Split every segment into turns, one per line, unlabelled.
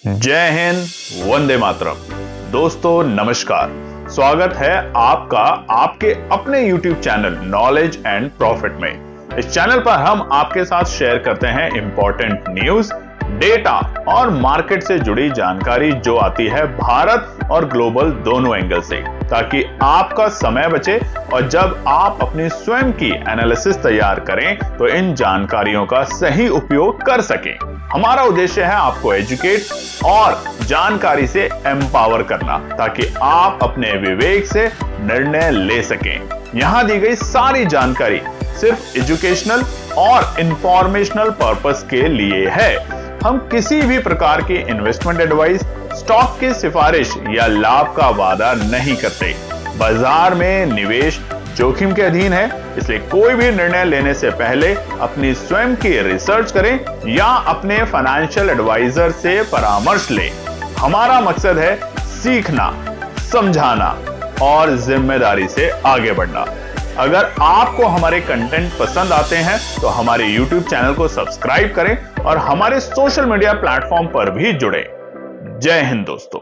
जय हिंद, वंदे मातरम। दोस्तों नमस्कार, स्वागत है आपका आपके अपने YouTube channel knowledge and profit में। इस चैनल पर हम आपके साथ शेयर करते हैं इंपॉर्टेंट न्यूज, डेटा और मार्केट से जुड़ी जानकारी जो आती है भारत और ग्लोबल दोनों एंगल से, ताकि आपका समय बचे और जब आप अपनी स्वयं की एनालिसिस तैयार करें तो इन जानकारियों का सही उपयोग कर सकें। हमारा उद्देश्य है आपको एजुकेट और जानकारी से एम्पावर करना, ताकि आप अपने विवेक से निर्णय ले सकें। यहां दी गई सारी जानकारी सिर्फ एजुकेशनल और इंफॉर्मेशनल पर्पस के लिए है। हम किसी भी प्रकार की इन्वेस्टमेंट एडवाइस, स्टॉक की सिफारिश या लाभ का वादा नहीं करते। बाजार में निवेश जोखिम के अधीन है, इसलिए कोई भी निर्णय लेने से पहले अपनी स्वयं की रिसर्च करें या अपने फाइनेंशियल एडवाइजर से परामर्श लें। हमारा मकसद है सीखना, समझाना और जिम्मेदारी से आगे बढ़ना। अगर आपको हमारे कंटेंट पसंद आते हैं तो हमारे YouTube चैनल को सब्सक्राइब करें और हमारे सोशल मीडिया प्लेटफॉर्म पर भी जुड़ें। जय हिंद दोस्तों।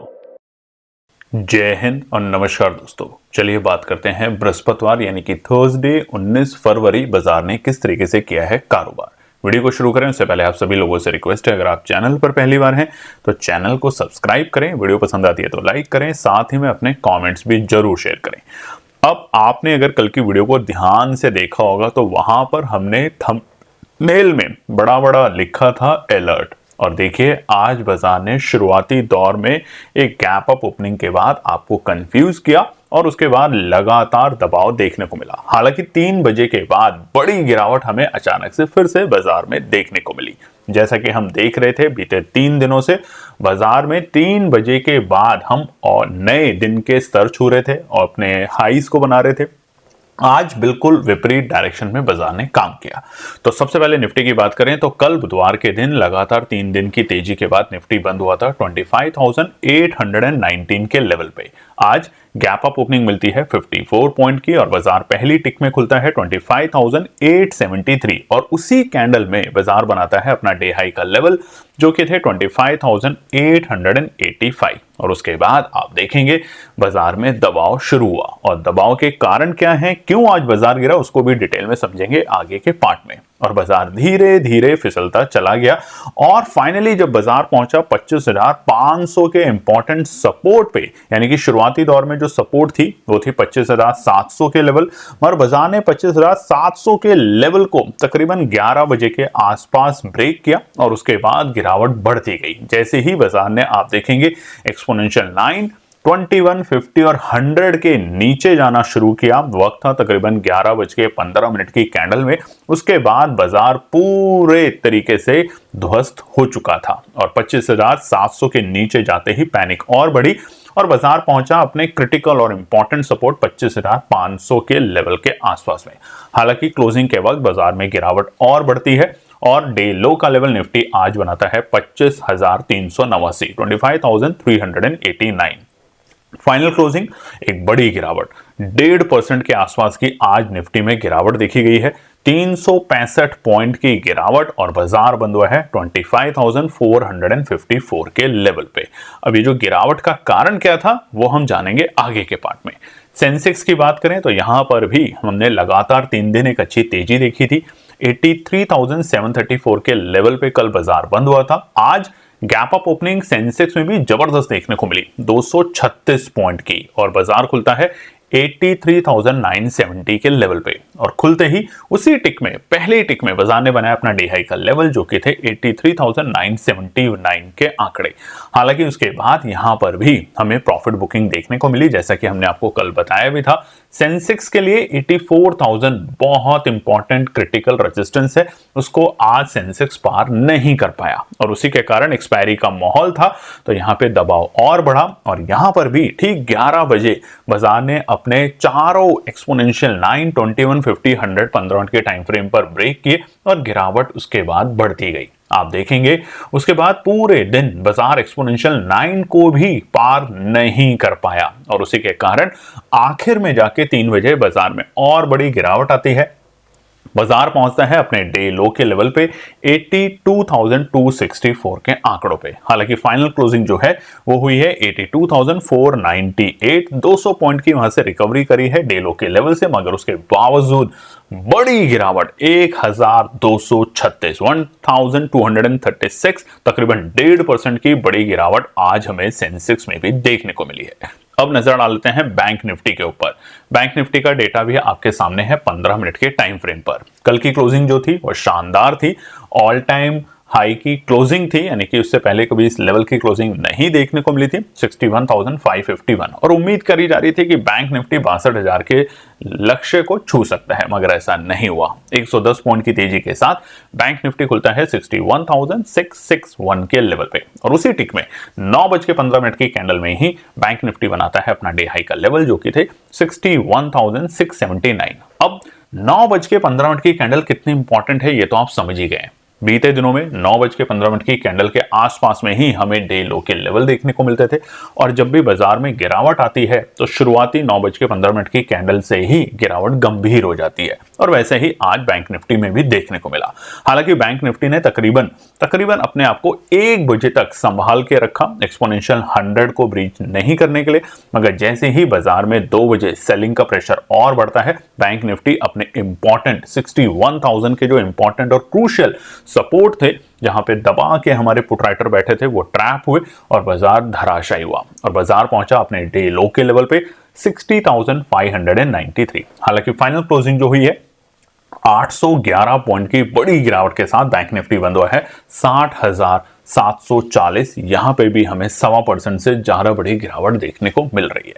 जय हिंद और नमस्कार दोस्तों। चलिए बात करते हैं बृहस्पतिवार यानी कि थर्सडे 19 फरवरी बाजार ने किस तरीके से किया है कारोबार। वीडियो को शुरू करें उससे पहले आप सभी लोगों से रिक्वेस्ट है, अगर आप चैनल पर पहली बार हैं तो चैनल को सब्सक्राइब करें, वीडियो पसंद आती है तो लाइक करें, साथ ही में अपने कॉमेंट्स भी जरूर शेयर करें। अब आपने अगर कल की वीडियो को ध्यान से देखा होगा तो वहां पर हमने थंबनेल में बड़ा बड़ा लिखा था अलर्ट, और देखिए आज बाजार ने शुरुआती दौर में एक गैप अप ओपनिंग के बाद आपको कंफ्यूज किया और उसके बाद लगातार दबाव देखने को मिला। हालांकि 3 बजे के बाद बड़ी गिरावट हमें अचानक से फिर से बाजार में देखने को मिली। जैसा कि हम देख रहे थे बीते 3 दिनों से बाजार में 3 बजे के बाद हम और नए दिन के स्तर छू रहे थे और अपने हाईज को बना रहे थे। आज बिल्कुल विपरीत डायरेक्शन में बाजार ने काम किया। तो सबसे पहले निफ्टी की बात करें तो कल बुधवार के दिन लगातार 3 दिन की तेजी के बाद निफ्टी बंद हुआ था 25,819 के लेवल पे। आज गैप अप ओपनिंग मिलती है 54 पॉइंट की और बाजार पहली टिक में खुलता है 25,873 और उसी कैंडल में बाजार बनाता है अपना डे हाई का लेवल जो कि थे 25,885 और उसके बाद आप देखेंगे बाजार में दबाव शुरू हुआ। और दबाव के कारण क्या है, क्यों आज बाजार गिरा, उसको भी डिटेल में समझेंगे आगे के पार्ट में। और बाजार धीरे धीरे फिसलता चला गया और फाइनली जब बाजार पहुंचा 25,500 के इंपॉर्टेंट सपोर्ट पे, यानी कि शुरुआती दौर में जो सपोर्ट थी वो थी 25,700 के लेवल, मगर बाजार ने 25,700 के लेवल को तकरीबन 11 बजे के आसपास ब्रेक किया और उसके बाद गिरावट बढ़ती गई। जैसे ही बाजार ने आप देखेंगे एक्सपोनेंशियल लाइन 21, 50 और 100 के नीचे जाना शुरू किया। वक्त था तकरीबन 11:15 की कैंडल में। उसके बाद बाजार पूरे तरीके से ध्वस्त हो चुका था और 25,700 के नीचे जाते ही पैनिक और बढ़ी और बाजार पहुंचा अपने क्रिटिकल और इंपॉर्टेंट सपोर्ट 25,500 के लेवल के आसपास में। हालांकि क्लोजिंग के वक्त बाजार में गिरावट और बढ़ती है और डे लो का लेवल निफ्टी आज बनाता है 25,389, 25,389। फाइनल क्लोजिंग एक बड़ी गिरावट 1.5% के आसपास की आज निफ्टी में गिरावट देखी गई है। 365 पॉइंट की गिरावट और बाजार बंद हुआ है 25,454 के लेवल पे। अब ये जो गिरावट का कारण क्या था वो हम जानेंगे आगे के पार्ट में। सेंसेक्स की बात करें तो यहां पर भी हमने लगातार 3 दिन एक अच्छी तेजी देखी थी। 83,734 के लेवल पे कल बाजार बंद हुआ था। आज गैप अप ओपनिंग सेंसेक्स में भी जबरदस्त देखने को मिली 236 पॉइंट की और बाजार खुलता है 83,970 के लेवल पे और खुलते ही उसी टिक में पहले टिक में बाजार ने बनाया अपना डे हाई का लेवल जो कि थे 83,979 के आंकड़े। हालांकि उसके बाद यहां पर भी हमें प्रॉफिट बुकिंग देखने को मिली, जैसा कि हमने आपको कल बताया भी था। सेंसेक्स के लिए 84,000 बहुत इंपॉर्टेंट क्रिटिकल रेजिस्टेंस है, उसको आज सेंसेक्स पार नहीं कर पाया और उसी के कारण एक्सपायरी का माहौल था तो यहां पे दबाव और बढ़ा और यहां पर भी ठीक 11 बजे बाजार ने अपने चारों एक्सपोनेंशियल 9, 21, 50, 100, 15 मिनट के टाइम फ्रेम पर ब्रेक किए और गिरावट उसके बाद बढ़ती गई। आप देखेंगे उसके बाद पूरे दिन बाजार एक्सपोनेंशियल 9 को भी पार नहीं कर पाया और उसी के कारण आखिर में जाके 3 बजे बाजार में और बड़ी गिरावट आती है बाजार पहुंचता है अपने डे लो के लेवल पे 82,264 के आंकड़ों पे। हालांकि फाइनल क्लोजिंग जो है वो हुई है 82,498, 200 पॉइंट की वहां से रिकवरी करी है डे लो के लेवल से, मगर उसके बावजूद बड़ी गिरावट 1236 तकरीबन 1.5% की बड़ी गिरावट आज हमें सेंसेक्स में भी देखने को मिली है। अब नजर डाल लेते हैं बैंक निफ्टी के ऊपर। बैंक निफ्टी का डेटा भी आपके सामने है 15 मिनट के टाइम फ्रेम पर। कल की क्लोजिंग जो थी वो शानदार थी, ऑल टाइम हाई की क्लोजिंग थी, यानी कि उससे पहले कभी इस लेवल की क्लोजिंग नहीं देखने को मिली थी 61,551, और उम्मीद करी जा रही थी कि बैंक निफ्टी 62,000 के लक्ष्य को छू सकता है, मगर ऐसा नहीं हुआ। 110 पॉइंट की तेजी के साथ बैंक निफ्टी खुलता है 61,661 के लेवल पे, और उसी टिक में 9:15 की कैंडल में ही बैंक निफ्टी बनाता है अपना डे हाई का लेवल, जो कि थे 61,679। अब 9:15 की कैंडल कितनी इंपॉर्टेंट है ये तो आप समझ ही गए। बीते दिनों में 9:15 की कैंडल के आसपास में ही हमें डे लो के लेवल देखने को मिलते थे, और जब भी बाजार में गिरावट आती है तो शुरुआती 9:15 की कैंडल से ही गिरावट गंभीर हो जाती है, और वैसे ही आज बैंक निफ्टी में भी देखने को मिला। हालांकि बैंक निफ्टी ने तकरीबन अपने आप को 1 बजे तक संभाल के रखा एक्सपोनेंशियल 100 को ब्रीच नहीं करने के लिए, मगर जैसे ही बाजार में 2 बजे सेलिंग का प्रेशर और बढ़ता है, बैंक निफ्टी अपने इंपॉर्टेंट 61,000 के जो इंपॉर्टेंट और क्रूशियल सपोर्ट थे, जहां पे दबा के हमारे पुट राइटर बैठे थे, वो ट्रैप हुए और बाजार धराशायी हुआ, और बाजार पहुंचा अपने डे लो के लेवल पे 60,593। हालांकि फाइनल क्लोजिंग जो हुई है 811 पॉइंट की बड़ी गिरावट के साथ बैंक निफ्टी बंद हुआ है 60,740। यहां पे भी हमें 1.25% से ज्यादा बड़ी गिरावट देखने को मिल रही है।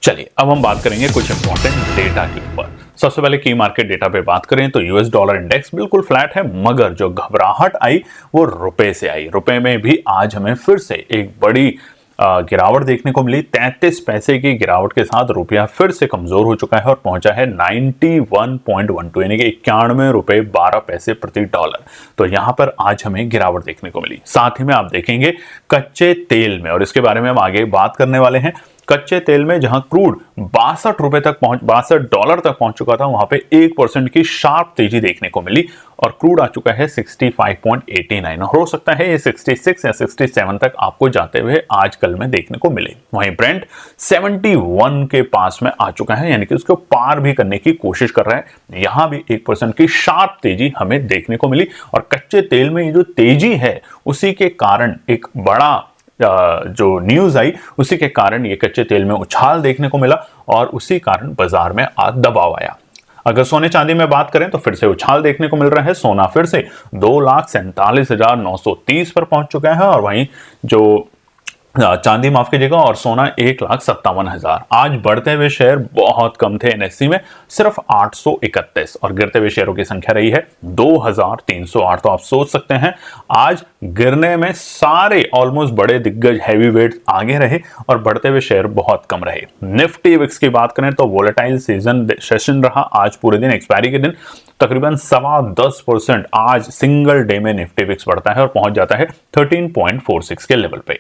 चलिए अब हम बात करेंगे कुछ इंपॉर्टेंट डेटा के ऊपर। सबसे पहले की मार्केट डेटा पे बात करें तो यूएस डॉलर इंडेक्स बिल्कुल फ्लैट है, मगर जो घबराहट आई वो रुपए से आई। रुपए में भी आज हमें फिर से एक बड़ी गिरावट देखने को मिली। 33 पैसे की गिरावट के साथ रुपया फिर से कमजोर हो चुका है और पहुंचा है 91.12, यानी कि 91 रुपए 12 पैसे प्रति डॉलर। तो यहां पर आज हमें गिरावट देखने को मिली। साथ ही में आप देखेंगे कच्चे तेल में, और इसके बारे में हम आगे बात करने वाले हैं। कच्चे तेल में जहां क्रूड 62 रुपए तक $62 तक पहुंच चुका था, वहां पे 1% की शार्प तेजी देखने को मिली, और क्रूड आ चुका है 65.89, और हो सकता है ये 66 या 67 तक आपको जाते हुए आज कल में देखने को मिले। वहीं ब्रेंट 71 के पास में आ चुका है, यानी कि उसको पार भी करने की कोशिश कर रहा है। यहां भी 1% की शार्प तेजी हमें देखने को मिली, और कच्चे तेल में ये जो तेजी है उसी के कारण एक बड़ा जो न्यूज आई, उसी के कारण ये कच्चे तेल में उछाल देखने को मिला, और उसी कारण बाजार में आज दबाव आया। अगर सोने चांदी में बात करें तो फिर से उछाल देखने को मिल रहा है। सोना फिर से 2,47,930 पर पहुंच चुका है, और वहीं जो चांदी माफ कीजिएगा, और सोना 1,57,000। आज बढ़ते हुए शेयर बहुत कम थे एनएससी में, सिर्फ 831, और गिरते हुए शेयरों की संख्या रही है 2,308। तो आप सोच सकते हैं आज गिरने में सारे ऑलमोस्ट बड़े दिग्गज हैवी वेट आगे रहे, और बढ़ते हुए शेयर बहुत कम रहे। निफ्टी विक्स की बात करें तो वोलेटाइल सेशन रहा आज पूरे दिन, एक्सपायरी के दिन तकरीबन 10.25% आज सिंगल डे में निफ्टी विक्स बढ़ता है और पहुंच जाता है 13.46 के लेवल पे।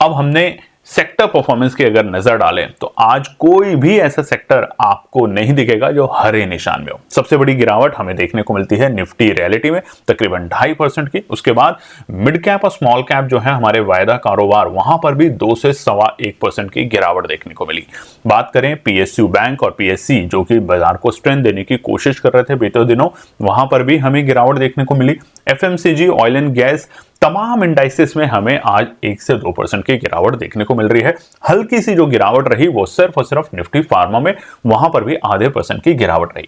अब हमने सेक्टर परफॉर्मेंस की अगर नजर डालें तो आज कोई भी ऐसा सेक्टर आपको नहीं दिखेगा जो हरे निशान में हो। सबसे बड़ी गिरावट हमें देखने को मिलती है निफ्टी रियलिटी में तकरीबन 2.5% की। उसके बाद मिड कैप और स्मॉल कैप जो है हमारे वायदा कारोबार, वहां पर भी 2 से 1.25% की गिरावट देखने को मिली। बात करें पीएसयू बैंक और पीएससी जो कि बाजार को स्ट्रेंथ देने की कोशिश कर रहे थे बीते दिनों, वहां पर भी हमें गिरावट देखने को मिली। एफएमसीजी, ऑयल एंड गैस, तमाम इंडाइसेस में हमें आज 1 से 2% की गिरावट देखने को मिल रही है। हल्की सी जो गिरावट रही वो सिर्फ और सिर्फ निफ्टी फार्मा में, वहां पर भी 0.5% की गिरावट रही।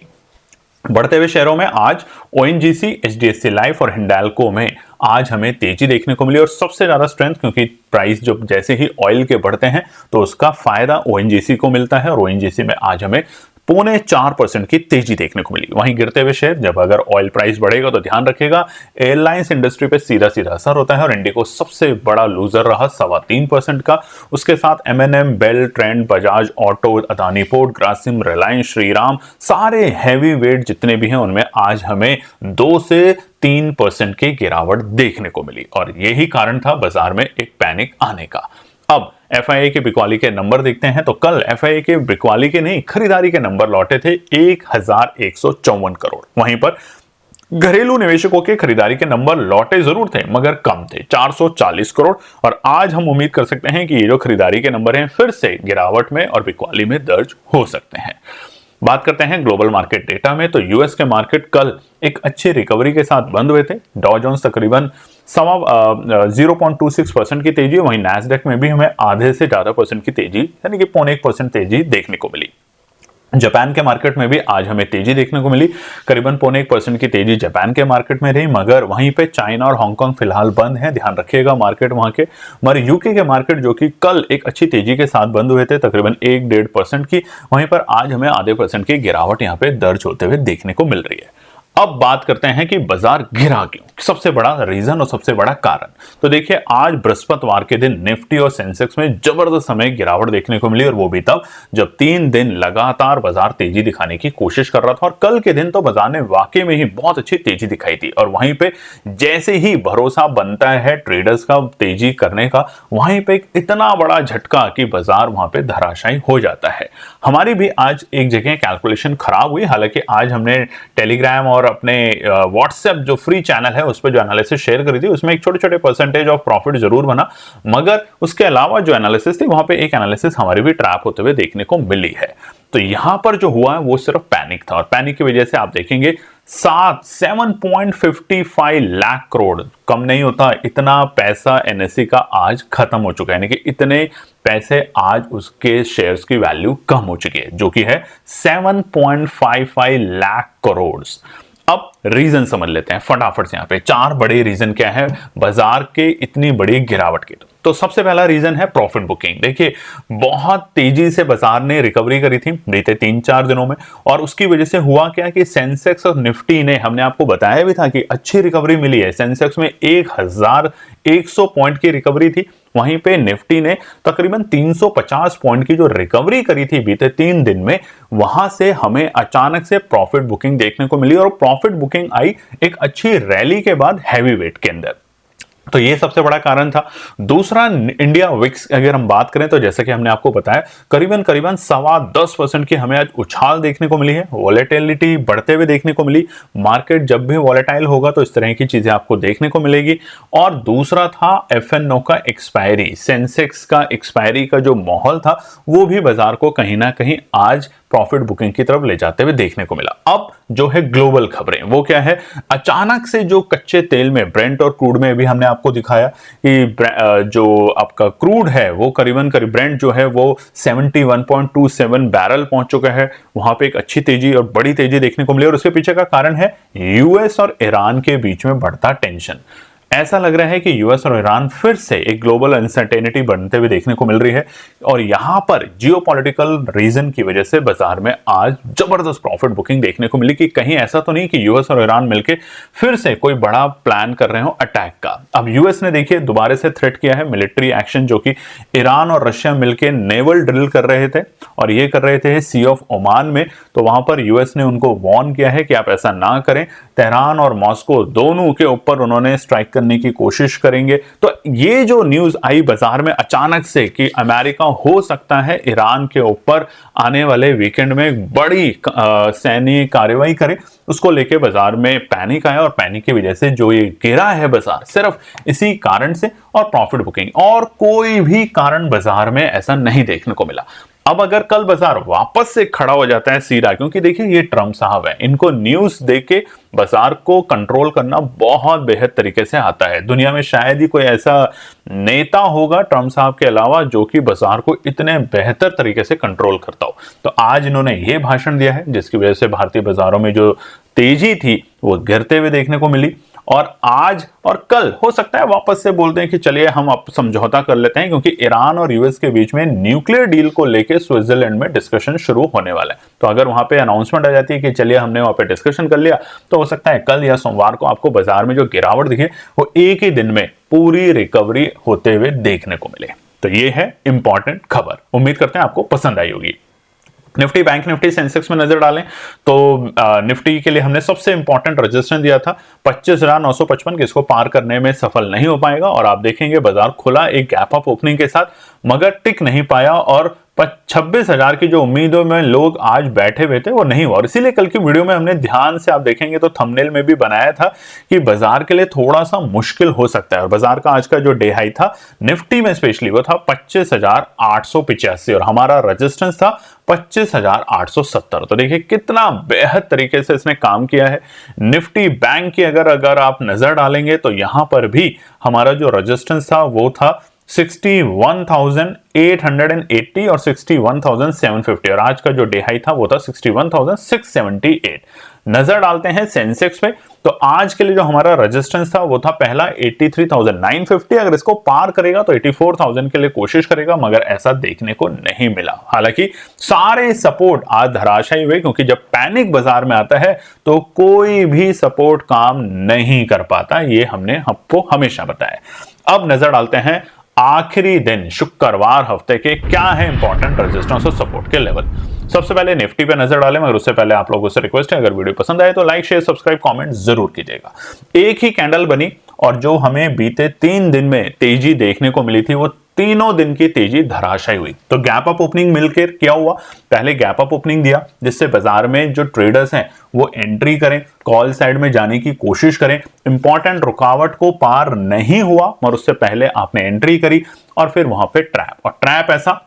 बढ़ते हुए शेयरों में आज ओएनजीसी, एचडीएफसी लाइफ और हिंडाल्को में आज हमें तेजी देखने को मिली, और सबसे ज्यादा स्ट्रेंथ, क्योंकि प्राइस जब जैसे ही ऑयल के बढ़ते हैं तो उसका फायदा ओएनजीसी को मिलता है, और ओएनजीसी में आज हमें 0.25% की तेजी देखने को मिली। वहीं गिरते हुए शेयर, जब अगर ऑयल प्राइस बढ़ेगा तो ध्यान रखिएगा एयरलाइंस इंडस्ट्री पे सीधा सीधा असर होता है, और इंडिको सबसे बड़ा लूजर रहा 3.25% का। उसके साथ MNM, BEL, Trent, Bajaj Auto, Adani port, Grasim, Reliance, Shriram, सारे हैवी वेट जितने भी हैं उनमें आज हमें 2 से 3% की गिरावट देखने को मिली, और यही कारण था बाजार में एक पैनिक आने का। अब एफआईआई के बिकवाली के नंबर देखते हैं तो कल एफआईआई के बिकवाली के नहीं खरीदारी के नंबर लौटे थे 1154 करोड़। वहीं पर घरेलू निवेशकों के खरीदारी के नंबर लौटे जरूर थे मगर कम थे 440 करोड़। और आज हम उम्मीद कर सकते हैं कि ये जो खरीदारी के नंबर हैं फिर से गिरावट में और बिकवाली में दर्ज हो सकते हैं। बात करते हैं ग्लोबल मार्केट डेटा में तो यूएस के मार्केट कल एक अच्छी रिकवरी के साथ बंद हुए थे। डॉ जोन्स तकरीबन 0.26% की तेजी, वहीं नैस्डैक में भी हमें आधे से ज्यादा परसेंट की तेजी यानी कि 0.25% तेजी देखने को मिली। जापान के मार्केट में भी आज हमें तेजी देखने को मिली, करीबन 0.25% की तेजी जापान के मार्केट में रही, मगर वहीं पे चाइना और हांगकांग फिलहाल बंद है, ध्यान रखिएगा मार्केट वहां के। मगर यूके के मार्केट जो कि कल एक अच्छी तेजी के साथ बंद हुए थे तकरीबन 1-1.5% की, वहीं पर आज हमें आधे % की गिरावट यहाँ पे दर्ज होते हुए देखने को मिल रही है। अब बात करते हैं कि बाजार गिरा क्यों, सबसे बड़ा रीजन और सबसे बड़ा कारण। तो देखिए आज बृहस्पतिवार के दिन निफ्टी और सेंसेक्स में जबरदस्त हमें गिरावट देखने को मिली और वो भी तब जब 3 दिन लगातार बाजार तेजी दिखाने की कोशिश कर रहा था। और कल के दिन तो बाजार ने वाकई में ही बहुत अच्छी तेजी दिखाई थी और वहीं पे जैसे ही भरोसा बनता है ट्रेडर्स का तेजी करने का, वहीं पे इतना बड़ा झटका कि बाजार वहां पे धराशायी हो जाता है। हमारी भी आज एक जगह कैलकुलेशन खराब हुई, हालांकि आज हमने टेलीग्राम और अपने व्हाट्सएप जो फ्री चैनल है उस पर जो एनालिसिस शेयर करी थी उसमें एक छोटे-छोटे परसेंटेज ऑफ प्रॉफिट जरूर बना, मगर उसके अलावा जो एनालिसिस थी वहां पे एक एनालिसिस हमारी भी ट्रैप होते हुए देखने को मिली है। तो यहां पर जो हुआ है वो सिर्फ पैनिक था और पैनिक की वजह से आप देखेंगे 7.55 लाख करोड़, कम नहीं होता, इतना पैसा एनएसई का आज खत्म हो चुका है, यानी कि इतने पैसे आज उसके शेयर्स की वैल्यू कम हो चुकी है जो कि है 7.55 लाख करोड़। अब रीजन समझ लेते हैं फटाफट से। यहाँ पे 4 बड़े रीजन क्या है बाजार के इतनी बड़ी गिरावट के। तो सबसे पहला रीजन है प्रॉफिट बुकिंग। देखिए बहुत तेजी से बाजार ने रिकवरी करी थी बीते 3-4 दिनों में और उसकी वजह से हुआ क्या कि सेंसेक्स और निफ्टी ने, हमने आपको बताया भी था कि अच्छी रिकवरी मिली है। सेंसेक्स में 1100 पॉइंट की रिकवरी थी, वहीं पे निफ्टी ने तकरीबन 350 पॉइंट की जो रिकवरी करी थी बीते 3 दिन में, वहां से हमें अचानक से प्रॉफिट बुकिंग देखने को मिली और प्रॉफिट बुकिंग आई एक अच्छी रैली के बाद हैवी वेट के अंदर। तो ये सबसे बड़ा कारण था। दूसरा इंडिया विक्स अगर हम बात करें तो जैसे कि हमने आपको बताया करीबन 10% की हमें आज उछाल देखने को मिली है, वॉलेटिलिटी बढ़ते हुए देखने को मिली। मार्केट जब भी वॉलेटाइल होगा तो इस तरह की चीजें आपको देखने को मिलेगी। और दूसरा था एफएनओ का एक्सपायरी, सेंसेक्स का एक्सपायरी का जो माहौल था वो भी बाजार को कहीं ना कहीं आज प्रॉफिट बुकिंग की तरफ ले जाते हुए देखने को मिला। अब जो है ग्लोबल खबरें, वो क्या है, अचानक से जो कच्चे तेल में ब्रेंट और क्रूड में भी हमने आपको दिखाया कि जो आपका क्रूड है वो करीबन ब्रेंट जो है वो 71.27 बैरल पहुंच चुका है। वहां पे एक अच्छी तेजी और बड़ी तेजी देखने को मिली और उसके पीछे का कारण है यूएस और ईरान के बीच में बढ़ता टेंशन। ऐसा लग रहा है कि यूएस और ईरान फिर से एक ग्लोबल अनसर्टेनिटी बनते हुए देखने को मिल रही है और यहां पर जियोपॉलिटिकल रीजन की वजह से बाजार में आज जबरदस्त प्रॉफिट बुकिंग देखने को मिली कि कहीं ऐसा तो नहीं कि यूएस और ईरान मिलकर फिर से कोई बड़ा प्लान कर रहे हो अटैक का। अब यूएस ने देखिए दोबारा से थ्रेट किया है मिलिट्री एक्शन, जो कि ईरान और रशिया मिलकर नेवल ड्रिल कर रहे थे और ये कर रहे थे सी ऑफ ओमान में। तो वहां पर यूएस ने उनको वार्न किया है कि आप ऐसा ना करें। तेहरान और मॉस्को दोनों के ऊपर उन्होंने स्ट्राइक करने की कोशिश करेंगे। तो ये जो न्यूज आई बाजार में अचानक से कि अमेरिका हो सकता है ईरान के ऊपर आने वाले वीकेंड में बड़ी सैन्य कार्रवाई करे, उसको लेके बाजार में पैनिक आया और पैनिक की वजह से जो ये गिरा है बाजार सिर्फ इसी कारण से और प्रॉफिट बुकिंग, और कोई भी कारण बाजार में ऐसा नहीं देखने को मिला। अब अगर कल बाजार वापस से खड़ा हो जाता है सीधा, क्योंकि देखिए ये ट्रम्प साहब है, इनको न्यूज देके बाजार को कंट्रोल करना बहुत बेहद तरीके से आता है। दुनिया में शायद ही कोई ऐसा नेता होगा ट्रम्प साहब के अलावा जो कि बाजार को इतने बेहतर तरीके से कंट्रोल करता हो। तो आज इन्होंने ये भाषण दिया है जिसकी वजह से भारतीय बाजारों में जो तेजी थी वो गिरते हुए देखने को मिली और आज और कल हो सकता है वापस से बोलते हैं कि चलिए हम अब समझौता कर लेते हैं, क्योंकि ईरान और यूएस के बीच में न्यूक्लियर डील को लेके स्विट्जरलैंड में डिस्कशन शुरू होने वाला है। तो अगर वहां पे अनाउंसमेंट आ जाती है कि चलिए हमने वहां पे डिस्कशन कर लिया, तो हो सकता है कल या सोमवार को आपको बाजार में जो गिरावट दिखे वो एक ही दिन में पूरी रिकवरी होते हुए देखने को मिले। तो ये है इंपॉर्टेंट खबर, उम्मीद करते हैं आपको पसंद आई होगी। निफ्टी, बैंक निफ्टी, सेंसेक्स में नजर डालें तो निफ्टी के लिए हमने सबसे इंपॉर्टेंट रजिस्टेंस दिया था 25,955, जिसको पार करने में सफल नहीं हो पाएगा और आप देखेंगे बाजार खुला एक गैप अप ओपनिंग के साथ मगर टिक नहीं पाया और 26,000 की जो उम्मीदों में लोग आज बैठे हुए थे वो नहीं हुआ। और इसीलिए कल की वीडियो में हमने ध्यान से आप देखेंगे तो थंबनेल में भी बनाया था कि बाजार के लिए थोड़ा सा मुश्किल हो सकता है। और बाजार का आज का जो डे हाई था निफ्टी में स्पेशली वो था 25,885 और हमारा रेजिस्टेंस था 25,870। तो देखिए कितना बेहद तरीके से इसने काम किया है। निफ्टी बैंक की अगर आप नजर डालेंगे तो यहां पर भी हमारा जो रेजिस्टेंस था वो था 61,880 और 61,750 और आज का जो डे हाई था वो था 61,678। नजर डालते हैं सेंसेक्स पे तो आज के लिए जो हमारा रेजिस्टेंस था वो था पहला 83,950। अगर इसको पार करेगा तो 84,000 के लिए कोशिश करेगा, मगर ऐसा देखने को नहीं मिला। हालांकि सारे सपोर्ट आज धराशायी हुए क्योंकि जब पैनिक बाजार में आता है तो कोई भी सपोर्ट काम नहीं कर पाता, ये हमने आपको हमेशा बताया। अब नजर डालते हैं आखिरी दिन शुक्रवार हफ्ते के क्या है इंपॉर्टेंट रेजिस्टेंस और सपोर्ट के लेवल। सबसे पहले निफ्टी पे नजर डालें, मगर उससे पहले आप लोगों से रिक्वेस्ट है अगर वीडियो पसंद आए तो लाइक शेयर सब्सक्राइब कमेंट जरूर कीजिएगा। एक ही कैंडल बनी और जो हमें बीते 3 दिन में तेजी देखने को मिली थी वो तीनों दिन की तेजी धराशायी हुई। तो गैप अप ओपनिंग मिलकर क्या हुआ, पहले गैप अप ओपनिंग दिया जिससे बाजार में जो ट्रेडर्स हैं वो एंट्री करें, कॉल साइड में जाने की कोशिश करें। इंपॉर्टेंट रुकावट को पार नहीं हुआ और उससे पहले आपने एंट्री करी और फिर वहां पे ट्रैप, और ट्रैप ऐसा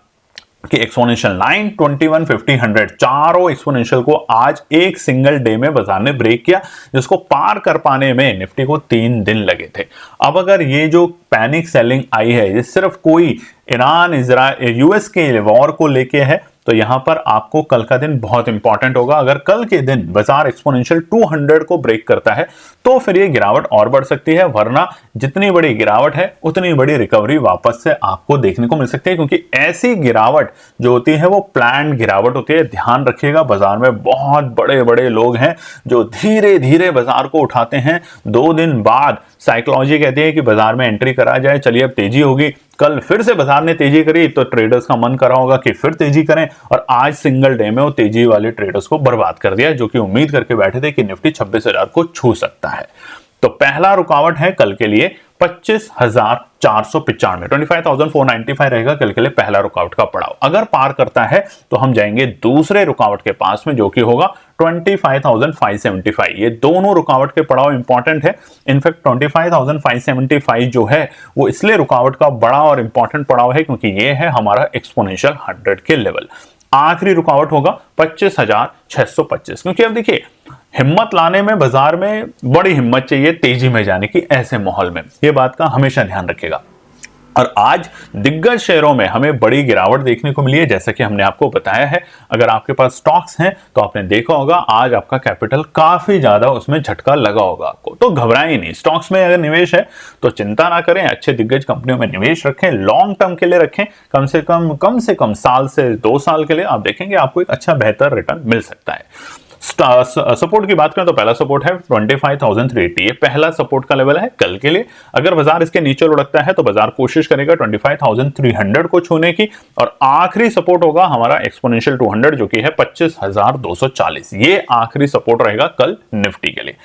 कि एक्सपोनेंशियल लाइन 21, 50, 100 चारों एक्सपोनेंशियल को आज एक सिंगल डे में बाजार ने ब्रेक किया, जिसको पार कर पाने में निफ्टी को 3 दिन लगे थे। अब अगर ये जो पैनिक सेलिंग आई है ये सिर्फ कोई ईरान इजराइल यूएस के वॉर को लेके है तो यहां पर आपको कल का दिन बहुत इंपॉर्टेंट होगा। अगर कल के दिन बाजार एक्सपोनेंशियल 200 को ब्रेक करता है तो फिर ये गिरावट और बढ़ सकती है, वरना जितनी बड़ी गिरावट है उतनी बड़ी रिकवरी वापस से आपको देखने को मिल सकती है, क्योंकि ऐसी गिरावट जो होती है वो प्लान्ड गिरावट होती है। ध्यान रखिएगा, बाजार में बहुत बड़े बड़े लोग हैं जो धीरे धीरे बाजार को उठाते हैं। 2 दिन बाद साइकोलॉजी कहती है कि बाजार में एंट्री करा जाए, चलिए अब तेजी होगी। कल फिर से बाजार ने तेजी करी तो ट्रेडर्स का मन करा होगा कि फिर तेजी करें, और आज सिंगल डे में वो तेजी वाले ट्रेडर्स को बर्बाद कर दिया जो कि उम्मीद करके बैठे थे कि निफ्टी 26,000 को छू सकता है। तो पहला रुकावट है कल के लिए 25,495, 25,495 रहेगा कल के लिए पहला रुकावट का पड़ाव। अगर पार करता है तो हम जाएंगे दूसरे रुकावट के पास में जो कि होगा 25,575। ये दोनों रुकावट के पड़ाव इंपॉर्टेंट है। इनफैक्ट 25,575 जो है वो इसलिए रुकावट का बड़ा और इंपॉर्टेंट पड़ाव है क्योंकि ये है हमारा एक्सपोनेंशियल 100 के लेवल। आखिरी रुकावट होगा 25,625, क्योंकि अब देखिए हिम्मत लाने में बाजार में बड़ी हिम्मत चाहिए तेजी में जाने की, ऐसे माहौल में ये बात का हमेशा ध्यान रखिएगा। और आज दिग्गज शेयरों में हमें बड़ी गिरावट देखने को मिली है, जैसा कि हमने आपको बताया है। अगर आपके पास स्टॉक्स हैं तो आपने देखा होगा आज आपका कैपिटल काफी ज्यादा उसमें झटका लगा होगा आपको, तो घबराएं नहीं। स्टॉक्स में अगर निवेश है तो चिंता ना करें, अच्छे दिग्गज कंपनियों में निवेश रखें, लॉन्ग टर्म के लिए रखें, कम से कम साल से 2 साल के लिए। आप देखेंगे आपको एक अच्छा बेहतर रिटर्न मिल सकता है। सपोर्ट की बात करें तो पहला सपोर्ट है 25,380, ये पहला सपोर्ट का लेवल है कल के लिए। अगर बाजार इसके नीचे लुढ़कता है तो बाजार कोशिश करेगा 25,300 को छूने की, और आखिरी सपोर्ट होगा हमारा एक्सपोनेंशियल 200 जो कि है 25,240। ये आखिरी सपोर्ट रहेगा कल निफ्टी के लिए।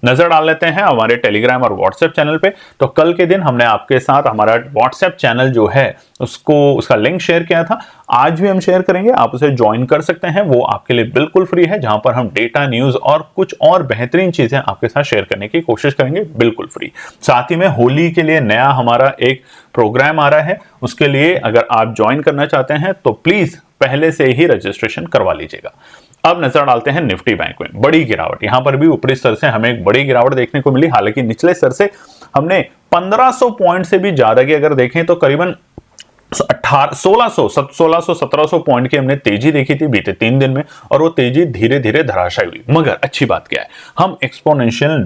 नजर डाल लेते हैं हमारे टेलीग्राम और व्हाट्सएप चैनल पे। तो कल के दिन हमने आपके साथ हमारा व्हाट्सएप चैनल जो है उसका लिंक शेयर किया था, आज भी हम शेयर करेंगे, आप उसे ज्वाइन कर सकते हैं। वो आपके लिए बिल्कुल फ्री है, जहां पर हम डेटा न्यूज और कुछ और बेहतरीन चीजें आपके साथ शेयर करने की कोशिश करेंगे, बिल्कुल फ्री। साथ ही में होली के लिए नया हमारा एक प्रोग्राम आ रहा है, उसके लिए अगर आप ज्वाइन करना चाहते हैं तो प्लीज पहले से ही रजिस्ट्रेशन करवा लीजिएगा। अब नजर डालते हैं निफ्टी बैंक में। बड़ी गिरावट, यहां पर भी ऊपरी स्तर से हमें एक बड़ी गिरावट देखने को मिली। हालांकि निचले स्तर से हमने 1500 पॉइंट से भी ज्यादा की अगर देखें तो करीबन 1600-1700 पॉइंट की हमने तेजी देखी थी बीते 3 दिन में, और वो तेजी धीरे धीरे धराशायी हुई। मगर अच्छी बात क्या है, हम एक्सपोनेंशियल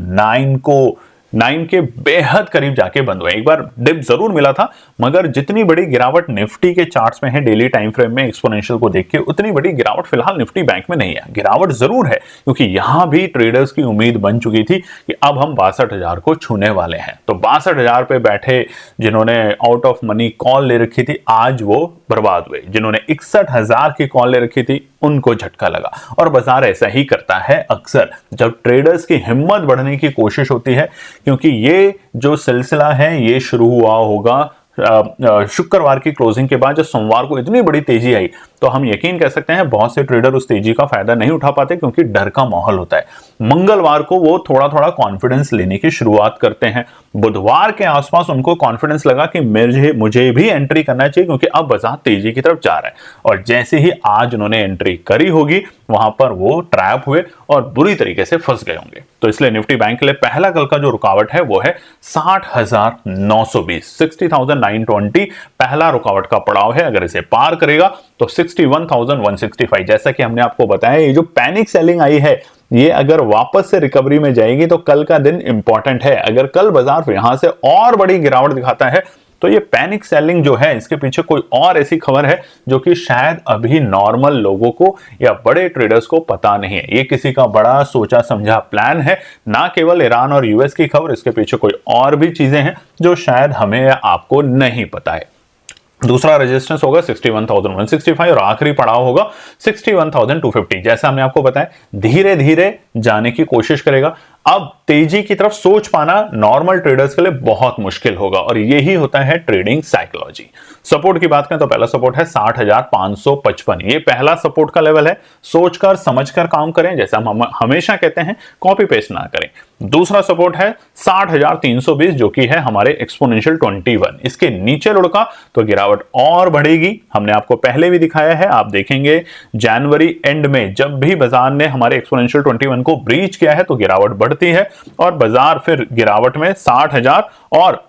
9 के बेहद करीब जाके बंद हुए। एक बार डिप जरूर मिला था, मगर जितनी बड़ी गिरावट निफ्टी के चार्ट्स में है डेली टाइम फ्रेम में एक्सपोनेंशियल को देख के, उतनी बड़ी गिरावट फिलहाल निफ्टी बैंक में नहीं है। गिरावट जरूर है क्योंकि यहां भी ट्रेडर्स की उम्मीद बन चुकी थी कि अब हम 62,000 को छूने वाले हैं। तो 62,000 पे बैठे जिन्होंने आउट ऑफ मनी कॉल ले रखी थी आज वो बर्बाद हुए। जिन्होंने 61,000 की कॉल ले रखी थी उनको झटका लगा। और बाजार ऐसा ही करता है अक्सर जब ट्रेडर्स की हिम्मत बढ़ने की कोशिश होती है, क्योंकि ये जो सिलसिला है ये शुरू हुआ होगा शुक्रवार की क्लोजिंग के बाद जब सोमवार को इतनी बड़ी तेजी आई, तो हम यकीन कह सकते हैं बहुत से ट्रेडर उस तेजी का फायदा नहीं उठा पाते, क्योंकि डर का माहौल होता है। मंगलवार को वो थोड़ा थोड़ा कॉन्फिडेंस लेने की शुरुआत करते हैं। बुधवार के आसपास उनको कॉन्फिडेंस लगा कि मुझे भी एंट्री करना चाहिए, क्योंकि अब बाजार तेजी की तरफ जा रहा है। और जैसे ही आज उन्होंने एंट्री करी होगी, वहां पर वो ट्रैप हुए और बुरी तरीके से फंस गए होंगे। तो इसलिए निफ्टी बैंक के लिए पहला कल का जो रुकावट है वो है 60,920, 60,920 पहला रुकावट का पड़ाव है। अगर इसे पार करेगा तो 61,165। जैसा कि हमने आपको बताया, ये जो पैनिक सेलिंग आई है, ये अगर वापस से रिकवरी में जाएगी तो कल का दिन इंपॉर्टेंट है। अगर कल बाजार यहां से और बड़ी गिरावट दिखाता है, तो ये पैनिक सेलिंग जो है, इसके पीछे कोई और ऐसी खबर है जो कि शायद अभी नॉर्मल लोगों को या बड़े ट्रेडर्स को पता नहीं है। ये किसी का बड़ा सोचा समझा प्लान है, ना केवल ईरान और यूएस की खबर, इसके पीछे कोई और भी चीजें हैं जो शायद हमें या आपको नहीं पता है। दूसरा रेजिस्टेंस होगा 61,165 और आखिरी पड़ाव होगा 61,250। जैसा हमने आपको बताया, धीरे धीरे जाने की कोशिश करेगा। अब तेजी की तरफ सोच पाना नॉर्मल ट्रेडर्स के लिए बहुत मुश्किल होगा, और यही होता है ट्रेडिंग साइकोलॉजी। सपोर्ट की बात करें तो पहला सपोर्ट है 60,555। ये पहला सपोर्ट का लेवल है। सोचकर समझकर काम करें, जैसा हम हमेशा कहते हैं, कॉपी पेस्ट ना करें। दूसरा सपोर्ट है 60,320, जो कि है हमारे एक्सपोनेंशियल 21। इसके नीचे लुढ़का तो गिरावट और बढ़ेगी। हमने आपको पहले भी दिखाया है, आप देखेंगे जनवरी एंड में जब भी बाजार ने हमारे एक्सपोनेंशियल 21 को ब्रीच किया है तो गिरावट बढ़ती है, और बाजार फिर गिरावट में 60,000 और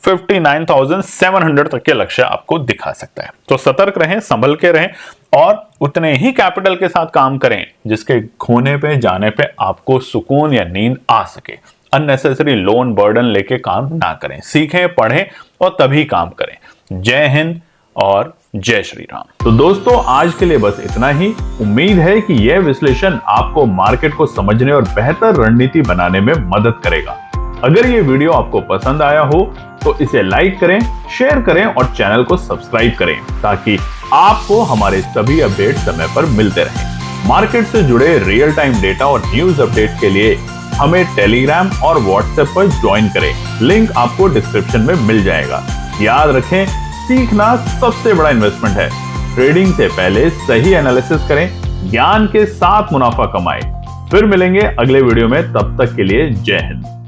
59,700 तक के लक्ष्य आपको दिखा सकता है। तो सतर्क रहें, संभल के रहें, और उतने ही कैपिटल के साथ काम करें जिसके खोने पे जाने पे आपको सुकून या नींद आ सके। अननेसेसरी लोन बर्डन लेके काम ना करें। सीखें, पढ़ें और तभी काम करें। जय हिंद और जय श्री राम।
तो दोस्तों, आज के लिए बस इतना ही। उम्मीद है कि यह विश्लेषण आपको मार्केट को समझने और बेहतर रणनीति बनाने में मदद करेगा। अगर ये वीडियो आपको पसंद आया हो तो इसे लाइक करें, शेयर करें और चैनल को सब्सक्राइब करें, ताकि आपको हमारे सभी अपडेट समय पर मिलते रहें। मार्केट से जुड़े रियल टाइम डेटा और न्यूज अपडेट के लिए हमें टेलीग्राम और व्हाट्सएप पर ज्वाइन करें। लिंक आपको डिस्क्रिप्शन में मिल जाएगा। याद रखें, सीखना सबसे बड़ा इन्वेस्टमेंट है। ट्रेडिंग से पहले सही एनालिसिस करें, ज्ञान के साथ मुनाफा कमाएं। फिर मिलेंगे अगले वीडियो में, तब तक के लिए जय हिंद।